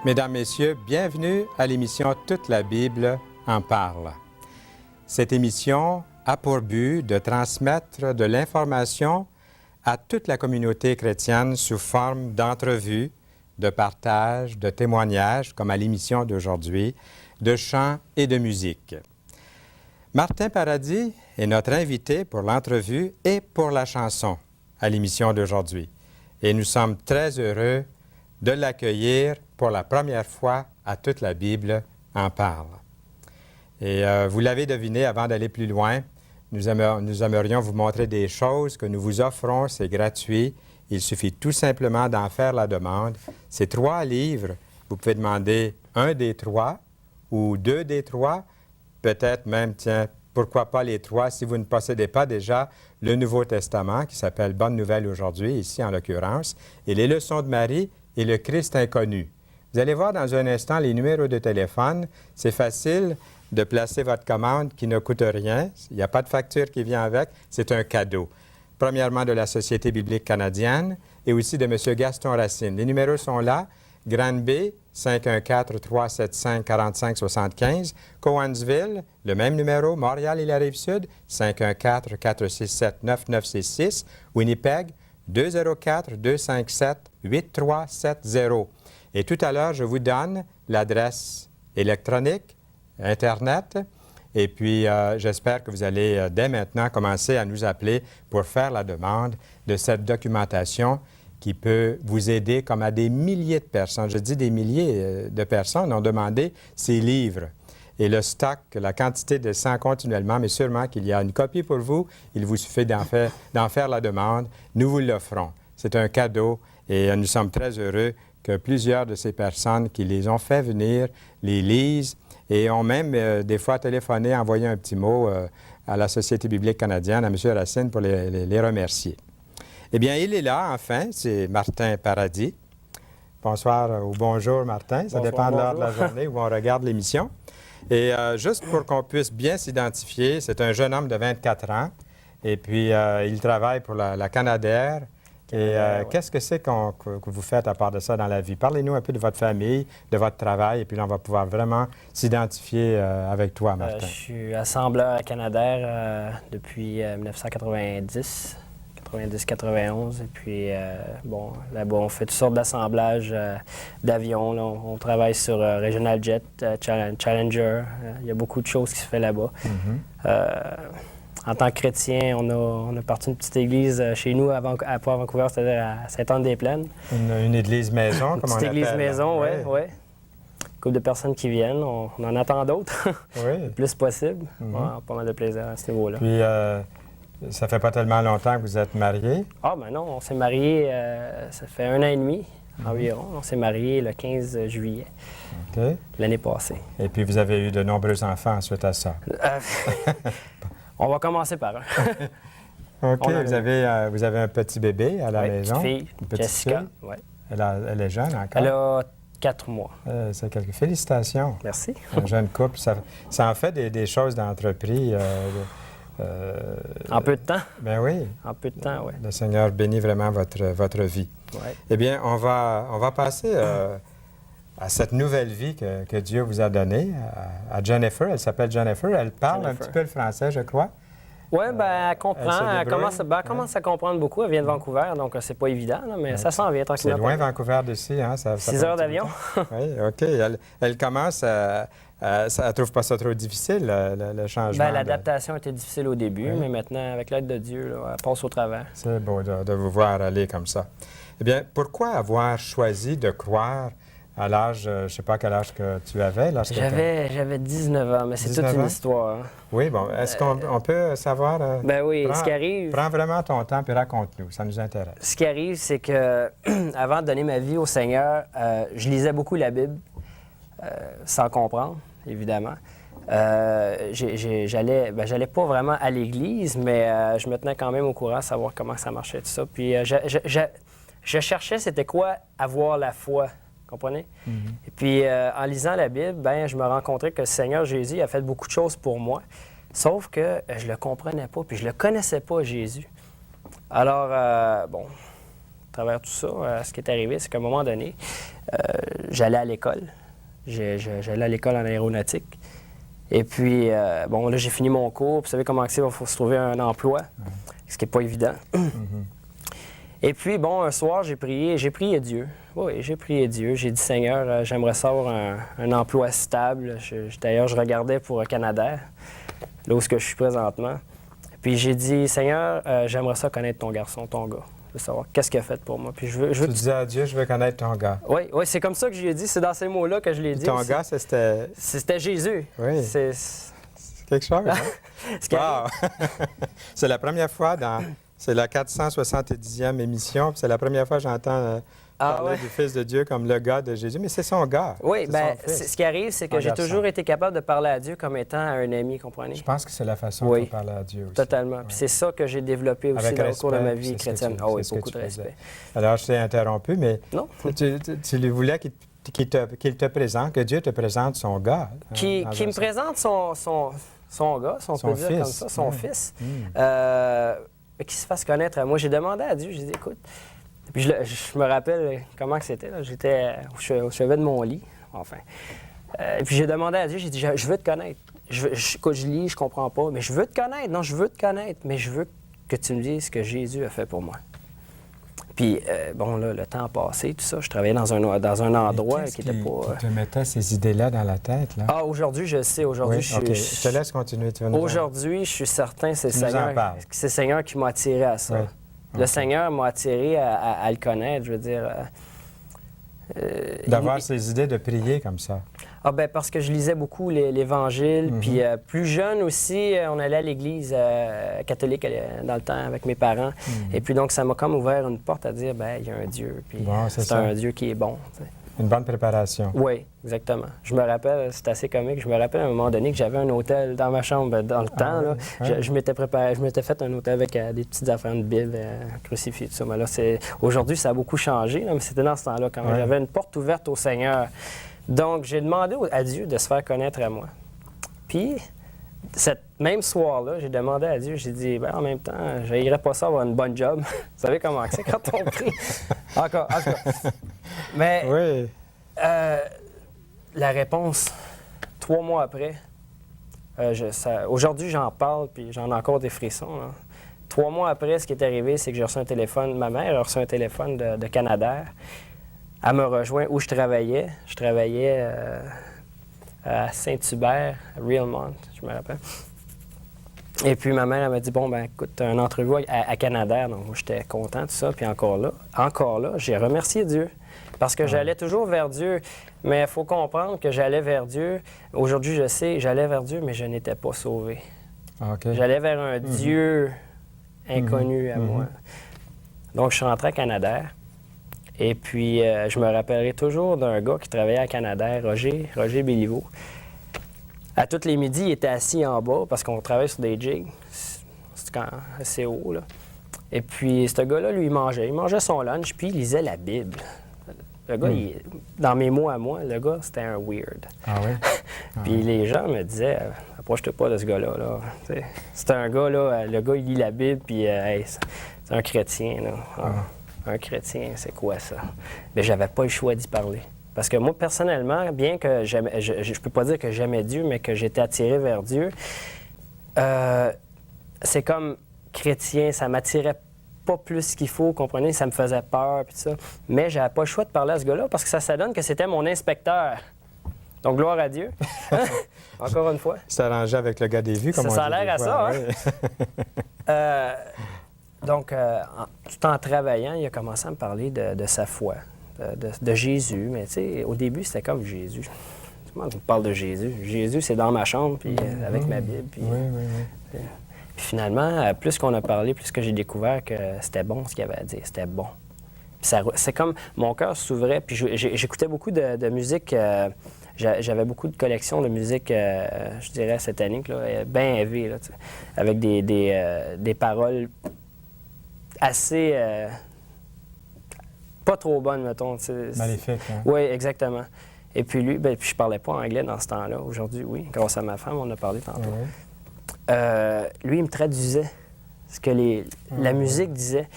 Mesdames, Messieurs, bienvenue à l'émission Toute la Bible en parle. Cette émission a pour but de transmettre de l'information à toute la communauté chrétienne sous forme d'entrevues, de partages, de témoignages, comme à l'émission d'aujourd'hui, de chants et de musique. Martin Paradis est notre invité pour l'entrevue et pour la chanson à l'émission d'aujourd'hui. Et nous sommes très heureux de l'accueillir pour la première fois à Toute la Bible en parle. Et vous l'avez deviné, avant d'aller plus loin, nous aimerions vous montrer des choses que nous vous offrons, c'est gratuit. Il suffit tout simplement d'en faire la demande. Ces 3 livres, vous pouvez demander un des 3 ou 2 des 3, peut-être même, tiens, pourquoi pas les 3 si vous ne possédez pas déjà le Nouveau Testament, qui s'appelle Bonne Nouvelle aujourd'hui, ici en l'occurrence, et les leçons de Marie et le Christ inconnu. Vous allez voir dans un instant les numéros de téléphone. C'est facile de placer votre commande qui ne coûte rien. Il n'y a pas de facture qui vient avec. C'est un cadeau. Premièrement, de la Société biblique canadienne et aussi de M. Gaston Racine. Les numéros sont là. Granby, 514-375-4575. Cowansville, le même numéro. Montréal et la Rive-Sud, 514-467-9966. Winnipeg, 204-257-8370. Et tout à l'heure, je vous donne l'adresse électronique, Internet, et puis j'espère que vous allez dès maintenant commencer à nous appeler pour faire la demande de cette documentation qui peut vous aider comme à des milliers de personnes. Je dis des milliers de personnes ont demandé ces livres. Et le stock, la quantité descend continuellement, mais sûrement qu'il y a une copie pour vous. Il vous suffit d'en faire la demande. Nous vous l'offrons. C'est un cadeau et nous sommes très heureux que plusieurs de ces personnes qui les ont fait venir les lisent et ont même des fois téléphoné, envoyé un petit mot à la Société biblique canadienne, à M. Racine, pour les remercier. Eh bien, il est là, enfin, c'est Martin Paradis. Bonsoir ou bonjour, Martin. Ça dépend de l'heure de la journée où on regarde l'émission. Et juste pour qu'on puisse bien s'identifier, c'est un jeune homme de 24 ans et puis il travaille pour la Canadair. Et qu'est-ce que c'est que vous faites à part de ça dans la vie? Parlez-nous un peu de votre famille, de votre travail, et puis là, on va pouvoir vraiment s'identifier avec toi, Martin. Je suis assembleur à Canadair depuis 1990, 90-91. Et puis, bon, là-bas, on fait toutes sortes d'assemblages d'avions. On travaille sur Regional Jet, Challenger. Il y a beaucoup de choses qui se font là-bas. En tant que chrétien, on a parti une petite église chez nous à Vancouver, c'est-à-dire à Sainte-Anne-des-Plaines. Une église maison, comme on appelle. Une petite église maison, oui. Une couple de personnes qui viennent. On en attend d'autres, le plus possible. Pas mal de plaisir à ce niveau-là. Puis, ça fait pas tellement longtemps que vous êtes mariés? Ah, ben non, on s'est mariés, ça fait 1 an et demi environ. On s'est mariés le 15 juillet l'année passée. Et puis, vous avez eu de nombreux enfants suite à ça? On va commencer par un. OK. Vous avez un petit bébé à la maison? Une petite fille, Jessica. Oui. Elle est jeune encore? Elle a 4 mois. C'est quelque... Félicitations. Merci. Un jeune couple, ça en fait des choses d'entrepris. En peu de temps? Ben oui. En peu de temps, oui. Le Seigneur bénit vraiment votre vie. Ouais. Eh bien, on va passer à cette nouvelle vie que Dieu vous a donnée, à Jennifer. Elle s'appelle Jennifer. Elle parle un petit peu le français, je crois. Oui, bien, elle comprend. Elle commence à comprendre beaucoup. Elle vient de Vancouver, donc c'est pas évident, là, mais ça s'en vient tranquillement. C'est loin, Vancouver, d'ici, hein? 6 heures d'avion. Oui, OK. Elle commence à... elle ne trouve pas ça trop difficile, le changement? Bien, l'adaptation était difficile au début, mais maintenant, avec l'aide de Dieu, là, elle passe au travers. C'est beau de vous voir aller comme ça. Eh bien, pourquoi avoir choisi de croire à l'âge, je ne sais pas quel âge que tu avais? J'avais 19 ans, mais c'est toute une histoire. Hein. Oui, bon. Est-ce qu'on peut savoir? Ben oui, ce qui arrive... Prends vraiment ton temps et raconte-nous, ça nous intéresse. Ce qui arrive, c'est que avant de donner ma vie au Seigneur, je lisais beaucoup la Bible, sans comprendre, évidemment. J'allais pas vraiment à l'église, mais je me tenais quand même au courant à savoir comment ça marchait, tout ça. Puis je cherchais c'était quoi avoir la foi. Comprenez? Et puis, en lisant la Bible, ben, je me rencontrais que le Seigneur Jésus a fait beaucoup de choses pour moi, sauf que je le comprenais pas, puis je le connaissais pas, Jésus. Alors, bon, travers tout ça, ce qui est arrivé, c'est qu'à un moment donné, j'allais à l'école. J'allais à l'école en aéronautique. Et puis, bon, là, j'ai fini mon cours. Puis, vous savez comment c'est, il faut se trouver un emploi, ce qui n'est pas évident. Et puis, bon, un soir, j'ai prié Dieu. Oui, j'ai prié Dieu. J'ai dit, Seigneur, j'aimerais savoir un emploi stable. D'ailleurs, je regardais pour Canadair, là où je suis présentement. Puis j'ai dit, Seigneur, j'aimerais ça connaître ton garçon, ton gars. Je veux savoir qu'est-ce qu'il a fait pour moi. Puis je veux tu disais à Dieu, je veux connaître ton gars. Oui, c'est comme ça que je lui ai dit. C'est dans ces mots-là que je l'ai dit. Ton gars, c'était... C'était Jésus. Oui. C'est quelque chose, hein? Wow! C'est la première fois C'est la 470e émission, puis c'est la première fois que j'entends parler du Fils de Dieu comme le gars de Jésus. Mais c'est son gars. Oui, bien, ce qui arrive, c'est que j'ai toujours été capable de parler à Dieu comme étant un ami, comprenez? Je pense que c'est la façon de parler à Dieu aussi. Totalement. Puis c'est ça que j'ai développé aussi dans le cours de ma vie chrétienne. Ah oui, beaucoup de respect. Alors, je t'ai interrompu, mais non. tu lui voulais qu'il te présente, que Dieu te présente son gars. Qui me présente son gars, si on peut dire comme ça, son fils. Qu'il se fasse connaître. Moi, j'ai demandé à Dieu, j'ai dit, écoute... Puis je me rappelle comment que c'était. J'étais au chevet de mon lit, enfin. Et puis j'ai demandé à Dieu, j'ai dit, je veux te connaître. Quand je lis, je comprends pas, mais je veux te connaître. Non, je veux te connaître, mais je veux que tu me dises ce que Jésus a fait pour moi. Puis, bon, là, le temps a passé, tout ça. Je travaillais dans un endroit qui n'était pas... Qui te mettait ces idées-là dans la tête, là? Ah, aujourd'hui, je sais. Aujourd'hui, je te laisse continuer. Aujourd'hui, je suis certain, c'est le Seigneur qui m'a attiré à ça. Oui. Le Seigneur m'a attiré à le connaître, je veux dire... D'avoir ces idées de prier comme ça. Ah ben parce que je lisais beaucoup l'Évangile, puis plus jeune aussi, on allait à l'église catholique dans le temps avec mes parents. Et puis donc, ça m'a comme ouvert une porte à dire, ben il y a un Dieu, puis c'est un Dieu qui est bon. T'sais. Une bonne préparation. Oui, exactement. Je me rappelle, c'est assez comique, je me rappelle à un moment donné que j'avais un hôtel dans ma chambre dans le temps. Là, je m'étais préparé, je m'étais fait un hôtel avec des petites affaires de Bible, crucifix, tout ça. Mais là, aujourd'hui, ça a beaucoup changé, là, mais c'était dans ce temps-là, quand j'avais une porte ouverte au Seigneur. Donc, j'ai demandé à Dieu de se faire connaître à moi. Puis, cette même soir-là, j'ai demandé à Dieu, j'ai dit, ben, en même temps, je n'irais pas ça avoir une bonne job. Vous savez comment c'est quand on prie? Encore, en tout cas. Mais la réponse, 3 mois après, aujourd'hui, j'en parle, puis j'en ai encore des frissons. Là. 3 mois après, ce qui est arrivé, c'est que j'ai reçu un téléphone. Ma mère a reçu un téléphone de Canadair. Elle me rejoint où je travaillais. Je travaillais à Saint-Hubert, à Realmont, je me rappelle. Et puis ma mère, elle m'a dit, bon, ben écoute, tu as une entrevue à Canadair. Donc moi, j'étais content de ça. Puis encore là, j'ai remercié Dieu. Parce que j'allais toujours vers Dieu. Mais il faut comprendre que j'allais vers Dieu. Aujourd'hui, je sais, j'allais vers Dieu, mais je n'étais pas sauvé. Okay. J'allais vers un Dieu inconnu à moi. Donc, je suis rentré à Canadair. Et puis, je me rappellerai toujours d'un gars qui travaillait à Canadair, Roger Béliveau. À tous les midis, il était assis en bas parce qu'on travaille sur des jigs. C'est assez haut, là. Et puis, ce gars-là, lui, il mangeait son lunch, puis il lisait la Bible. Le gars, dans mes mots à moi, le gars, c'était un weird. Ah oui? Puis les gens me disaient, approche-toi pas de ce gars-là. Là. C'est un gars, là, le gars, il lit la Bible, puis c'est un chrétien. Là. Un chrétien, c'est quoi ça? Mais j'avais pas le choix d'y parler. Parce que moi, personnellement, bien que je peux pas dire que j'aimais Dieu, mais que j'étais attiré vers Dieu, c'est comme chrétien, ça m'attirait pas plus qu'il faut, comprenez? Ça me faisait peur, puis ça. Mais j'avais pas le choix de parler à ce gars-là parce que ça donne que c'était mon inspecteur. Donc, gloire à Dieu. Encore une fois. C'est arrangé avec le gars des vues, comme on dit. Ça a l'air à ça, hein? Donc, tout en travaillant, il a commencé à me parler de sa foi, de Jésus. Mais tu sais, au début, c'était comme Jésus. Tout le monde me parle de Jésus. Jésus, c'est dans ma chambre, puis avec ma Bible. Puis, puis finalement, plus qu'on a parlé, plus que j'ai découvert que c'était bon ce qu'il avait à dire. C'était bon. C'est comme mon cœur s'ouvrait, puis j'écoutais beaucoup de musique. J'avais beaucoup de collections de musique, je dirais, satanique, là, bien heavy, là, avec des paroles assez... pas trop bonnes, mettons. Maléfiques, hein? Oui, exactement. Et puis lui, puis je parlais pas anglais dans ce temps-là. Aujourd'hui, oui. Grâce à ma femme, on a parlé tantôt. Lui, il me traduisait ce que la musique disait.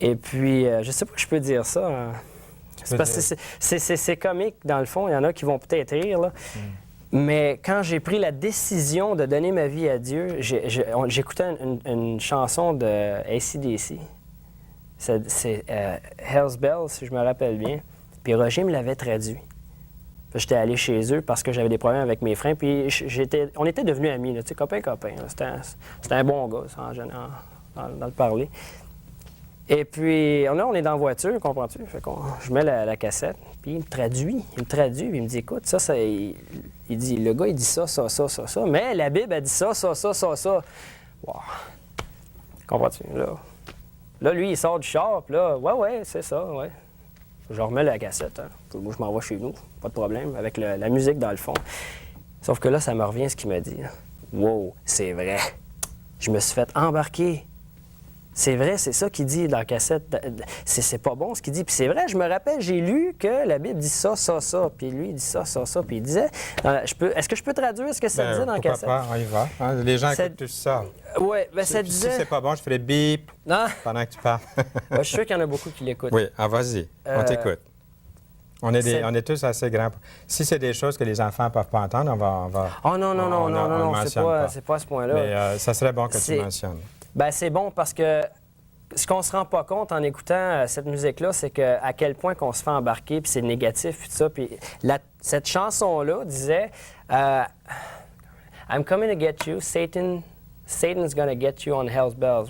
Et puis, je ne sais pas que je peux dire ça. Hein. C'est parce que c'est comique, dans le fond. Il y en a qui vont peut-être rire, là. Mais quand j'ai pris la décision de donner ma vie à Dieu, j'écoutais une chanson de AC/DC. C'est Hell's Bells, si je me rappelle bien. Puis Roger me l'avait traduit. J'étais allé chez eux parce que j'avais des problèmes avec mes freins. Puis on était devenus amis, tu sais, copains. C'était un bon gars, ça, dans le parler. Et puis, là, on est dans la voiture, comprends-tu? Fait que je mets la cassette, puis il me traduit, puis il me dit, écoute, ça, il dit, le gars, il dit ça, mais la Bible, elle dit ça. Wow. Comprends-tu? Là, lui, il sort du char, puis là, ouais, c'est ça, ouais. Je remets la cassette, hein. Puis moi, je m'en vais chez nous, pas de problème, avec la musique dans le fond. Sauf que là, ça me revient ce qu'il me dit. Wow, c'est vrai. Je me suis fait embarquer. C'est vrai, c'est ça qu'il dit dans la cassette. C'est pas bon ce qu'il dit. Puis c'est vrai, je me rappelle, j'ai lu que la Bible dit ça. Puis lui, il dit ça. Puis il disait... Est-ce que je peux traduire ce que ça disait dans la cassette? Pas, on y va. Hein? Les gens écoutent tout ça. Oui, bien ça disait... Si c'est pas bon, je ferai bip pendant que tu parles. Je suis sûr qu'il y en a beaucoup qui l'écoutent. Oui, vas-y, on t'écoute. On est tous assez grands. Si c'est des choses que les enfants ne peuvent pas entendre, on va... Oh non, c'est pas à ce point-là. Mais ça serait bon que tu mentionnes. Bien, c'est bon parce que ce qu'on se rend pas compte en écoutant cette musique-là, c'est à quel point qu'on se fait embarquer, puis c'est négatif, puis tout ça. Puis cette chanson-là disait I'm coming to get you, Satan's gonna get you on Hell's Bells.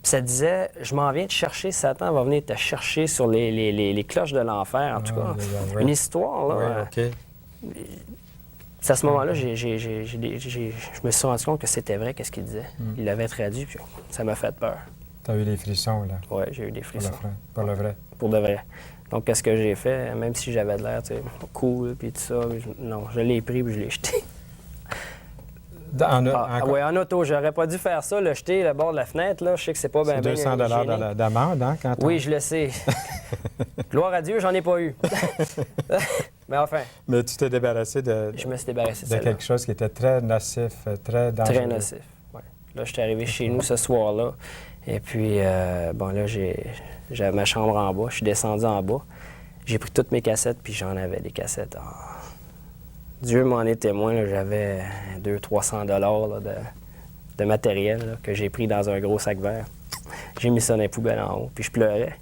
Puis ça disait, je m'en viens te chercher, Satan va venir te chercher sur les cloches de l'enfer, en tout cas. Une histoire, là. Oui, OK. C'est à ce moment-là, je me suis rendu compte que c'était vrai, qu'est-ce qu'il disait. Il l'avait traduit, puis ça m'a fait peur. Tu as eu des frissons, là? Oui, j'ai eu des frissons. Pour le vrai? Pour de vrai. Donc, qu'est-ce que j'ai fait? Même si j'avais de l'air, tu sais, cool, puis tout ça, non, je l'ai pris, puis je l'ai jeté. En auto, j'aurais pas dû faire ça, le jeter le bord de la fenêtre, là. Je sais que c'est pas bien. C'est 200 d'amende, hein, quand Oui, je le sais. Gloire à Dieu, j'en ai pas eu. Mais enfin. Mais tu t'es débarrassé de... Je me suis débarrassé de quelque chose qui était très nocif, très dangereux. Très nocif, oui. Là, je suis arrivé chez nous ce soir-là. Et puis, là, j'avais ma chambre en bas. Je suis descendu en bas. J'ai pris toutes mes cassettes, puis j'en avais des cassettes. Dieu m'en est témoin, là, j'avais 200-300 de matériel là, que j'ai pris dans un gros sac vert. J'ai mis ça dans les poubelles en haut, puis je pleurais.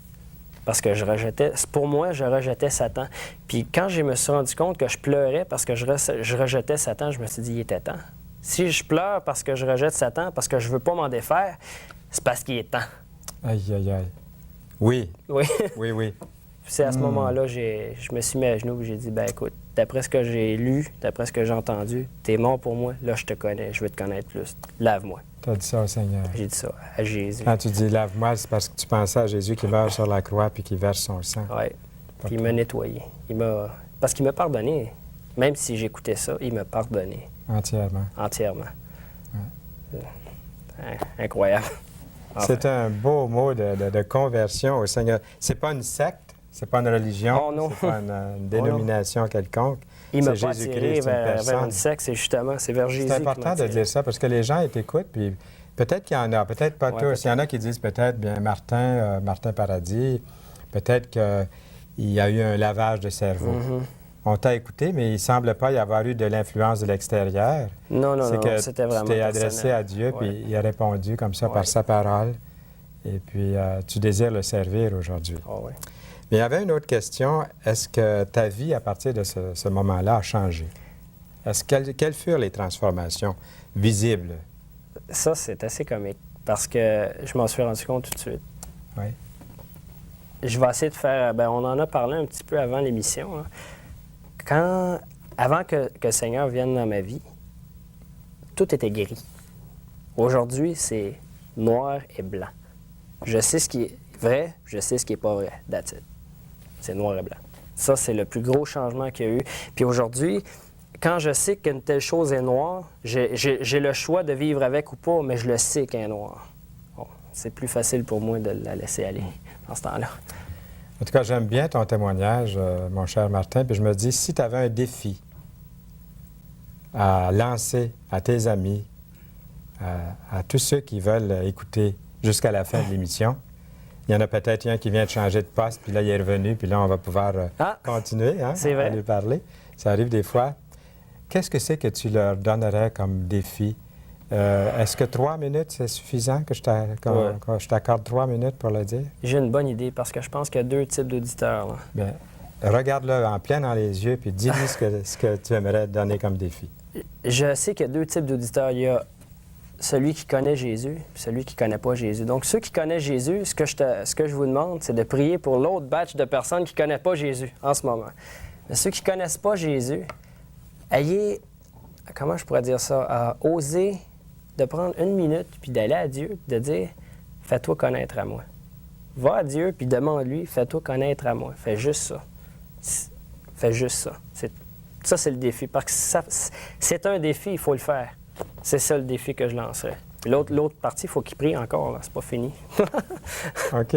Parce que je rejetais Satan. Puis quand je me suis rendu compte que je pleurais parce que je rejetais Satan, je me suis dit, il était temps. Si je pleure parce que je rejette Satan, parce que je veux pas m'en défaire, c'est parce qu'il est temps. Aïe, aïe, aïe. Oui. Oui. Oui. C'est à ce moment-là, je me suis mis à genoux et j'ai dit, ben écoute, d'après ce que j'ai lu, d'après ce que j'ai entendu, t'es mort pour moi, là je te connais, je veux te connaître plus. Lave-moi. Tu as dit ça au Seigneur. J'ai dit ça à Jésus. Quand tu dis lave-moi, c'est parce que tu pensais à Jésus qui meurt sur la croix puis qui verse son sang. Oui. Puis il m'a nettoyé. Parce qu'il m'a pardonné. Même si j'écoutais ça, il m'a pardonné. Entièrement. Ouais. Incroyable. Enfin. C'est un beau mot de conversion au Seigneur. C'est pas une secte, c'est pas une religion, oh, non. C'est pas une dénomination quelconque. Il m'a pas attiré vers une secte, c'est vers Jésus. C'est important de dire ça parce que les gens t'écoutent, puis peut-être qu'il y en a, peut-être pas tous. Il y en a qui disent peut-être, bien, Martin Paradis, peut-être qu'il y a eu un lavage de cerveau. On t'a écouté, mais il ne semble pas y avoir eu de l'influence de l'extérieur. Non, c'était vraiment tu t'es adressé à Dieu, puis il a répondu comme ça par sa parole. Et puis, tu désires le servir aujourd'hui. Oh, oui. Mais il y avait une autre question. Est-ce que ta vie, à partir de ce moment-là, a changé? Quelles furent les transformations visibles? Ça, c'est assez comique, parce que je m'en suis rendu compte tout de suite. Oui. Je vais essayer de faire... on en a parlé un petit peu avant l'émission, hein. Avant que le Seigneur vienne dans ma vie, tout était gris. Aujourd'hui, c'est noir et blanc. Je sais ce qui est vrai, je sais ce qui n'est pas vrai. That's it. C'est noir et blanc. Ça, c'est le plus gros changement qu'il y a eu. Puis aujourd'hui, quand je sais qu'une telle chose est noire, j'ai le choix de vivre avec ou pas, mais je le sais qu'elle est noire. Bon, c'est plus facile pour moi de la laisser aller dans ce temps-là. En tout cas, j'aime bien ton témoignage, mon cher Martin, puis je me dis, si tu avais un défi à lancer à tes amis, à tous ceux qui veulent écouter jusqu'à la fin de l'émission. Il y en a peut-être un qui vient de changer de poste, puis là, il est revenu, puis là, on va pouvoir continuer à lui parler. Ça arrive des fois. Qu'est-ce que c'est que tu leur donnerais comme défi? Est-ce que 3 minutes, c'est suffisant que je t'accorde 3 minutes pour le dire? J'ai une bonne idée parce que je pense qu'il y a 2 types d'auditeurs. Là. Bien, regarde-le en plein dans les yeux puis dis-lui ce que tu aimerais donner comme défi. Je sais qu'il y a 2 types d'auditeurs. Il y a celui qui connaît Jésus et celui qui ne connaît pas Jésus. Donc, ceux qui connaissent Jésus, ce que je vous demande, c'est de prier pour l'autre batch de personnes qui ne connaissent pas Jésus en ce moment. Mais ceux qui ne connaissent pas Jésus, ayez, comment je pourrais dire ça, oser de prendre 1 minute puis d'aller à Dieu de dire « Fais-toi connaître à moi ». Va à Dieu puis demande-lui « Fais-toi connaître à moi ». Fais juste ça. Fais juste ça. Ça, c'est le défi. Parce que c'est un défi, il faut le faire. C'est ça le défi que je lancerais. Puis l'autre partie, il faut qu'il prie encore. C'est pas fini. OK.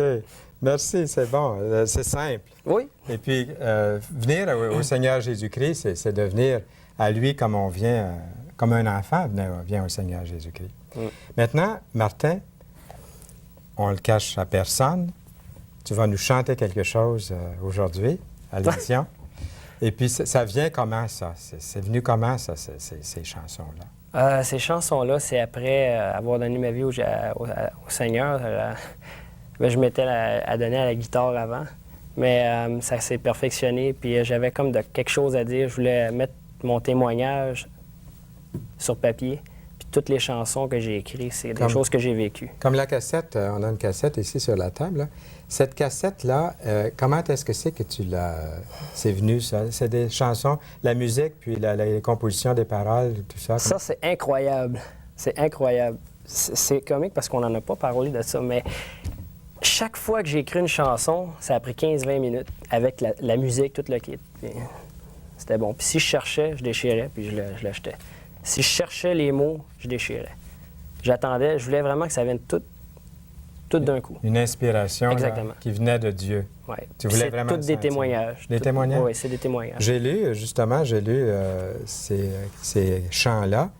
Merci, c'est bon. C'est simple. Oui. Et puis, venir au Seigneur Jésus-Christ, c'est de venir à lui comme on vient, comme un enfant vient au Seigneur Jésus-Christ. Maintenant, Martin, on le cache à personne. Tu vas nous chanter quelque chose aujourd'hui à l'émission. Et puis, ça vient comment, ça? C'est venu comment, ça, ces chansons-là? Ces chansons-là, c'est après avoir donné ma vie au Seigneur. Je m'étais adonné à la guitare avant, mais ça s'est perfectionné. Puis j'avais comme quelque chose à dire. Je voulais mettre mon témoignage sur papier. Puis toutes les chansons que j'ai écrites, c'est des choses que j'ai vécues. Comme la cassette, on a une cassette ici sur la table, là. Cette cassette-là, comment est-ce que c'est que c'est venu, ça? C'est des chansons, la musique, puis les compositions des paroles, tout ça? Ça, c'est incroyable. C'est incroyable. C'est comique parce qu'on n'en a pas parlé de ça, mais chaque fois que j'ai écrit une chanson, ça a pris 15-20 minutes avec la musique, tout le kit. C'était bon. Puis si je cherchais, je déchirais, puis je l'achetais. Si je cherchais les mots, je déchirais. J'attendais, je voulais vraiment que ça vienne tout d'un coup. Une inspiration là, qui venait de Dieu. Oui. Tu voulais vraiment c'est tous des témoignages. Des témoignages? Oui, c'est des témoignages. J'ai lu ces chants-là,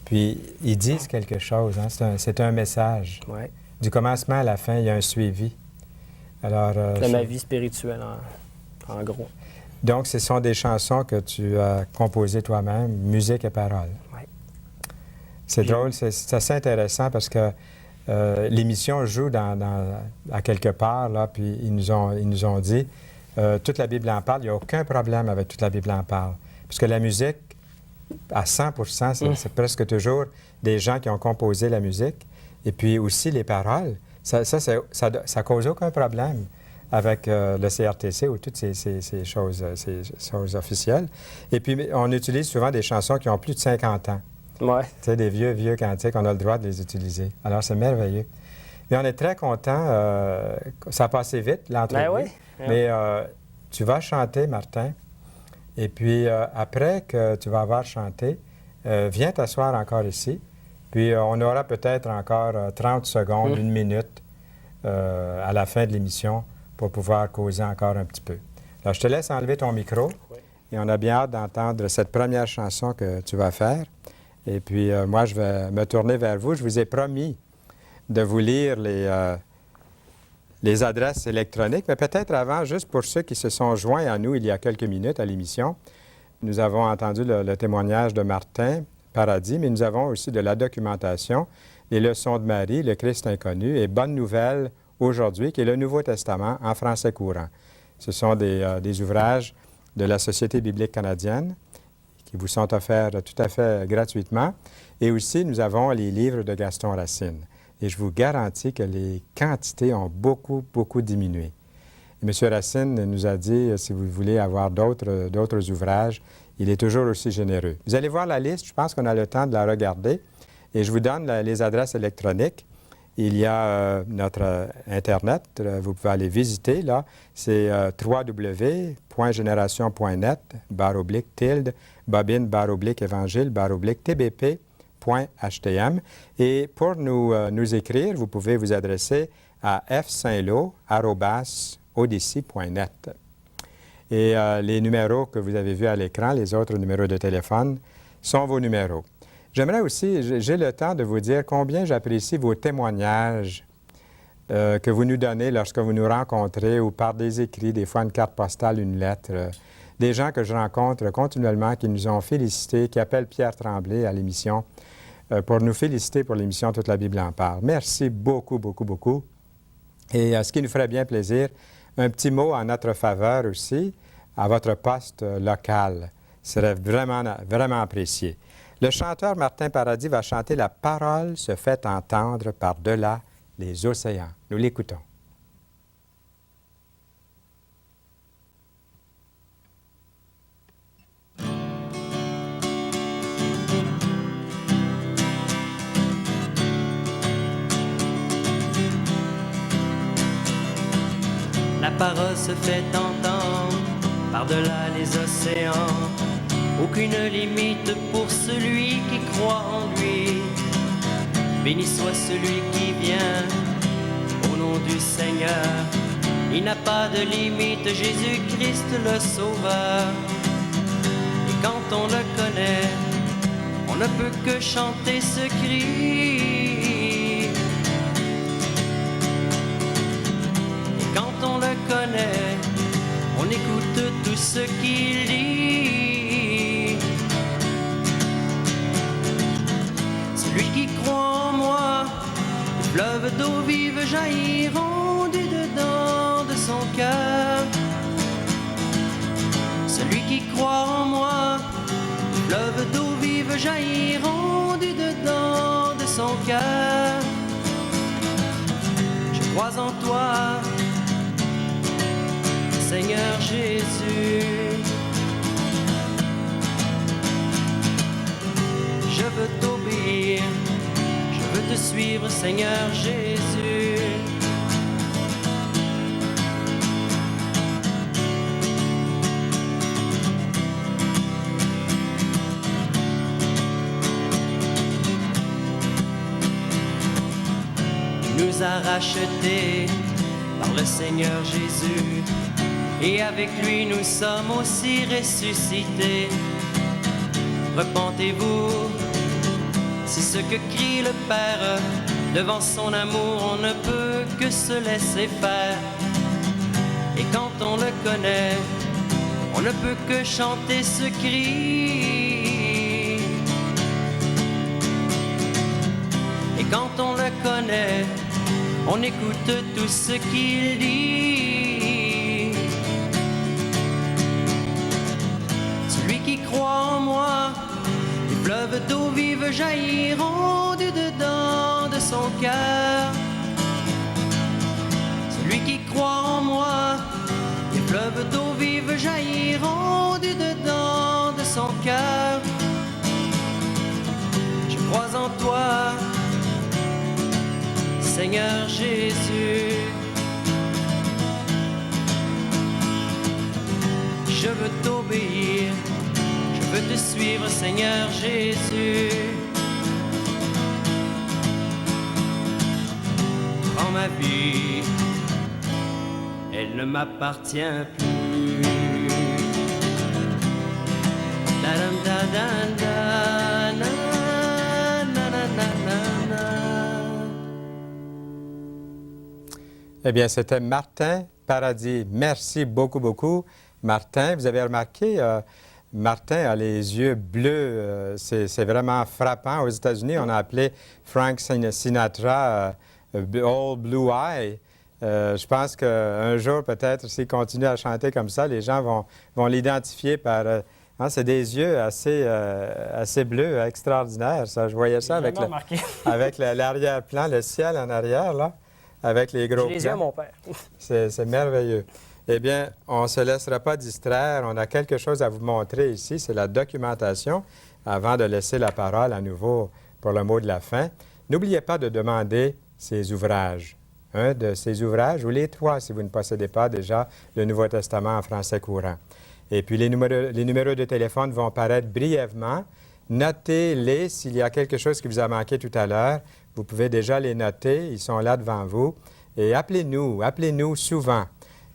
puis ils disent quelque chose. Hein? C'est un message. Oui. Du commencement à la fin, il y a un suivi. Alors, de ma vie spirituelle, en gros. Donc, ce sont des chansons que tu as composées toi-même, musique et paroles. Oui. C'est drôle, c'est assez intéressant parce que l'émission joue à quelque part, là, puis ils nous ont dit, toute la Bible en parle, il n'y a aucun problème avec toute la Bible en parle. Parce que la musique, à 100%, c'est presque toujours des gens qui ont composé la musique. Et puis aussi les paroles, ça cause aucun problème avec le CRTC ou toutes ces choses officielles. Et puis, on utilise souvent des chansons qui ont plus de 50 ans. Ouais. Tu sais, des vieux cantiques, on a le droit de les utiliser. Alors, c'est merveilleux. Mais on est très contents. Ça a passé vite, l'entrevue. Ben oui. Mais tu vas chanter, Martin. Et puis, après que tu vas avoir chanté, viens t'asseoir encore ici. Puis, on aura peut-être encore 30 secondes, 1 minute à la fin de l'émission pour pouvoir causer encore un petit peu. Alors, je te laisse enlever ton micro. Oui. Et on a bien hâte d'entendre cette première chanson que tu vas faire. Et puis, moi, je vais me tourner vers vous. Je vous ai promis de vous lire les adresses électroniques, mais peut-être avant, juste pour ceux qui se sont joints à nous il y a quelques minutes à l'émission, nous avons entendu le témoignage de Martin Paradis, mais nous avons aussi de la documentation, les leçons de Marie, le Christ inconnu et Bonne Nouvelle aujourd'hui, qui est le Nouveau Testament en français courant. Ce sont des ouvrages de la Société biblique canadienne qui vous sont offerts tout à fait gratuitement. Et aussi, nous avons les livres de Gaston Racine. Et je vous garantis que les quantités ont beaucoup, beaucoup diminué. Et M. Racine nous a dit, si vous voulez avoir d'autres ouvrages, il est toujours aussi généreux. Vous allez voir la liste, je pense qu'on a le temps de la regarder. Et je vous donne les adresses électroniques. Il y a notre Internet, vous pouvez aller visiter, là. C'est www.génération.net/bobine/évangile/tbp.htm. Et pour nous écrire, vous pouvez vous adresser à fsaintlot@odyssey.net. Et les numéros que vous avez vus à l'écran, les autres numéros de téléphone, sont vos numéros. J'aimerais aussi, j'ai le temps de vous dire combien j'apprécie vos témoignages que vous nous donnez lorsque vous nous rencontrez ou par des écrits, des fois une carte postale, une lettre. Des gens que je rencontre continuellement qui nous ont félicités, qui appellent Pierre Tremblay à l'émission pour nous féliciter pour l'émission Toute la Bible en parle. Merci beaucoup, beaucoup, beaucoup. Et ce qui nous ferait bien plaisir, un petit mot en notre faveur aussi, à votre poste local. Ce serait vraiment, vraiment apprécié. Le chanteur Martin Paradis va chanter « La parole se fait entendre par-delà les océans ». Nous l'écoutons. La parole se fait entendre par-delà les océans. Aucune limite pour celui qui croit en lui. Béni soit celui qui vient au nom du Seigneur. Il n'a pas de limite, Jésus-Christ le Sauveur. Et quand on le connaît, on ne peut que chanter ce cri. Quand on le connaît, on écoute tout ce qu'il dit. Celui qui croit en moi, des fleuves d'eau vive jailliront du dedans de son cœur. Celui qui croit en moi, des fleuves d'eau vive jailliront du dedans de son cœur. Je crois en toi, Seigneur Jésus. Je veux t'obéir, je veux te suivre, Seigneur Jésus. Tu nous as rachetés par le Seigneur Jésus. Et avec lui nous sommes aussi ressuscités. Repentez-vous, c'est ce que crie le Père. Devant son amour, on ne peut que se laisser faire. Et quand on le connaît, on ne peut que chanter ce cri. Et quand on le connaît, on écoute tout ce qu'il dit. Celui qui croit en moi, des fleuves d'eau vive jailliront du dedans de son cœur. Celui qui croit en moi, des fleuves d'eau vive jailliront du dedans de son cœur. Je crois en toi, Seigneur Jésus. Je veux t'obéir, je veux te suivre, Seigneur Jésus. Prends ma vie, elle ne m'appartient plus. Da-dam, da-dam, da, na, na, na, na, na. Eh bien, c'était Martin Paradis. Merci beaucoup, beaucoup, Martin. Vous avez remarqué, Martin a les yeux bleus. C'est vraiment frappant. Aux États-Unis, on a appelé Frank Sinatra Old Blue Eye. Je pense qu'un jour, peut-être, s'il continue à chanter comme ça, les gens vont l'identifier par... c'est des yeux assez bleus, extraordinaires. Ça. Je voyais ça avec l'arrière-plan, le ciel en arrière, là. Avec les gros J'ai les yeux à mon père. C'est merveilleux. Eh bien, on ne se laissera pas distraire. On a quelque chose à vous montrer ici. C'est la documentation avant de laisser la parole à nouveau pour le mot de la fin. N'oubliez pas de demander ces ouvrages. Un de ces ouvrages, ou les trois si vous ne possédez pas déjà le Nouveau Testament en français courant. Et puis, les numéros de téléphone vont paraître brièvement. Notez-les s'il y a quelque chose qui vous a manqué tout à l'heure. Vous pouvez déjà les noter, ils sont là devant vous. Et appelez-nous souvent.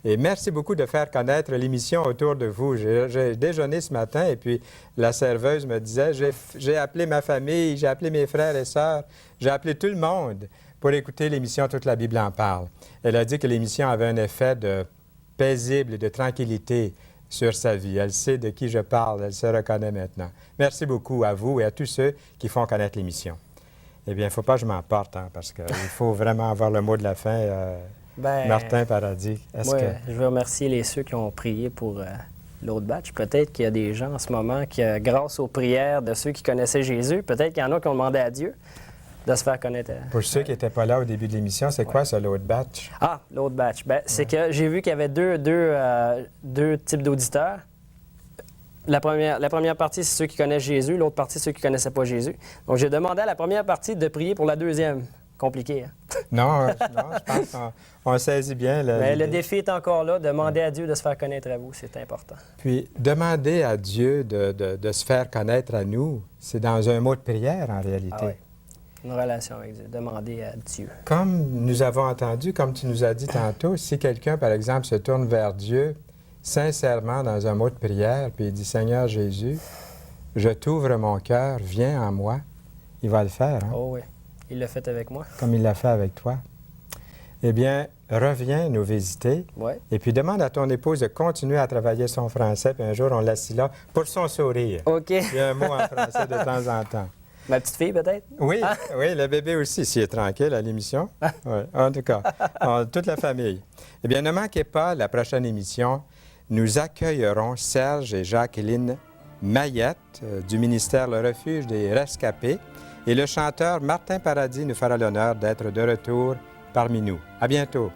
Et merci beaucoup de faire connaître l'émission autour de vous. J'ai déjeuné ce matin et puis la serveuse me disait, j'ai appelé ma famille, j'ai appelé mes frères et sœurs, j'ai appelé tout le monde pour écouter l'émission Toute la Bible en parle. Elle a dit que l'émission avait un effet de paisible et de tranquillité sur sa vie. Elle sait de qui je parle, elle se reconnaît maintenant. Merci beaucoup à vous et à tous ceux qui font connaître l'émission. Eh bien, il ne faut pas que je m'emporte, hein, parce qu'il faut vraiment avoir le mot de la fin. Martin Paradis, je veux remercier ceux qui ont prié pour l'autre batch. Peut-être qu'il y a des gens en ce moment qui, grâce aux prières de ceux qui connaissaient Jésus, peut-être qu'il y en a qui ont demandé à Dieu de se faire connaître. Pour ceux qui n'étaient pas là au début de l'émission, c'est quoi ça, l'autre batch? Ah, l'autre batch. C'est que j'ai vu qu'il y avait deux types d'auditeurs. La première partie, c'est ceux qui connaissent Jésus. L'autre partie, c'est ceux qui ne connaissaient pas Jésus. Donc, j'ai demandé à la première partie de prier pour la deuxième. Compliqué, hein? Non, je pense qu'on saisit bien. Le défi est encore là. Demandez à Dieu de se faire connaître à vous, c'est important. Puis, demander à Dieu de se faire connaître à nous, c'est dans un mot de prière, en réalité. Ah oui. Une relation avec Dieu. Demander à Dieu. Comme nous avons entendu, comme tu nous as dit tantôt, si quelqu'un, par exemple, se tourne vers Dieu sincèrement dans un mot de prière, puis il dit « Seigneur Jésus, je t'ouvre mon cœur, viens en moi », il va le faire. Hein? Oh oui. Il l'a fait avec moi. Comme il l'a fait avec toi. Eh bien, reviens nous visiter. Ouais. Et puis demande à ton épouse de continuer à travailler son français. Puis un jour, on l'assit là pour son sourire. OK. Il y a un mot en français de temps en temps. Ma petite fille, peut-être? Oui, oui, le bébé aussi, s'il est tranquille à l'émission. Oui, en tout cas, toute la famille. Eh bien, ne manquez pas la prochaine émission. Nous accueillerons Serge et Jacqueline Maillette du ministère Le Refuge des Rescapés. Et le chanteur Martin Paradis nous fera l'honneur d'être de retour parmi nous. À bientôt.